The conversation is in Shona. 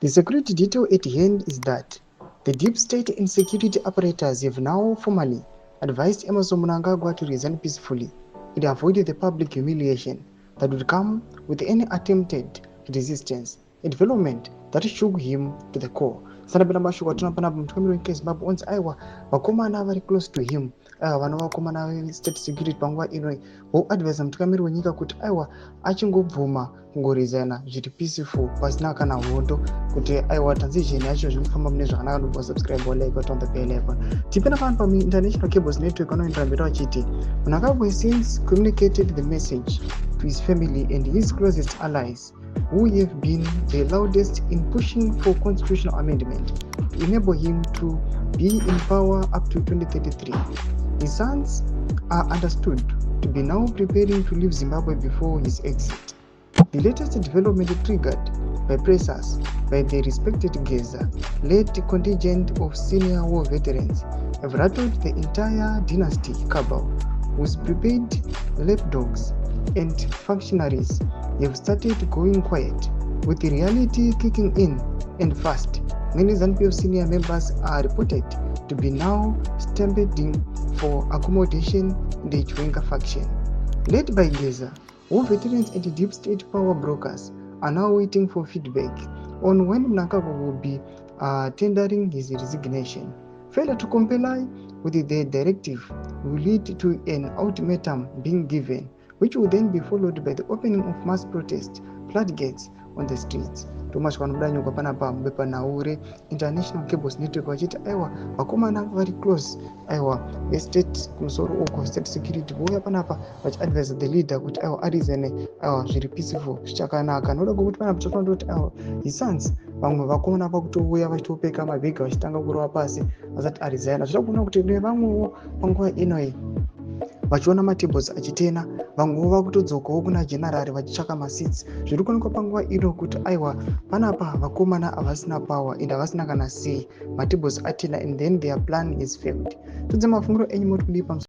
The security detail at hand is that the deep state and security apparatus have now formally advised Emmerson Mnangagwa to resign peacefully and avoid the public humiliation that would come with any attempted resistance, a development that shook him to the core. Sanabela mashuka tunapana mtukamiri wenke Zimbabwe once aiwa vakomana very close to him vana vakomana state security panguva ino voadvisa mutungamiri wenyika kuti aiwa achingobvuma kungoresigna zviri peaceful pasina kana hondo kuti aiwa transition yacho zviri kufamba mune zvakanaka. Ndokuva subscribe like on the bell icon. Tipenda pano paInternational Cables Network vanoendera mberi vachiti Mnangagwa since communicated the message to his family and his closest allies who have been the loudest in pushing for constitutional amendment to enable him to be in power up to 2033. His sons are understood to be now preparing to leave Zimbabwe before his exit. The latest development triggered by pressures by the respected Gaza-led contingent of senior war veterans have rattled the entire dynasty cabal, whose prepaid lapdogs and functionaries have started going quiet, with the reality kicking in and fast. Many ZANU-PF senior members are reported to be now stampeding for accommodation in the Chwenga faction. Led by Gaza, war veterans and deep state power brokers are now waiting for feedback on when Mnangagwa will be tendering his resignation. Failure to comply with the directive will lead to an ultimatum being given, which will then be followed by the opening of mass protest floodgates on the streets. Thomas Wanudanyuka panapa mbepa naure International Cables Network vachiti aiwa vakomana very close aiwa estate kumusoro uko state security voya panapa vachiadvise the leader kuti aiwa arizene aiwa zviri peaceful zvichakanaka. Noda kuti panapa tinofanira kuti aiwa his sons vamwe vakomana vakutouya vachitopeka mabhegi vachitanga kurova pasi vasati aresigna. Zvichagona kuti nevamwewo panguva inoyi vachiona matables achitena, vamwewo vakutodzokawo kuna general vachitsvaka maseats. Zviri kuonekwa panguva ino kuti aiwa panapa vakomana havasina power and havasina kana say, matables atena and then their plan is failed. Tudze mafunguro enyu moti kudii pamusoro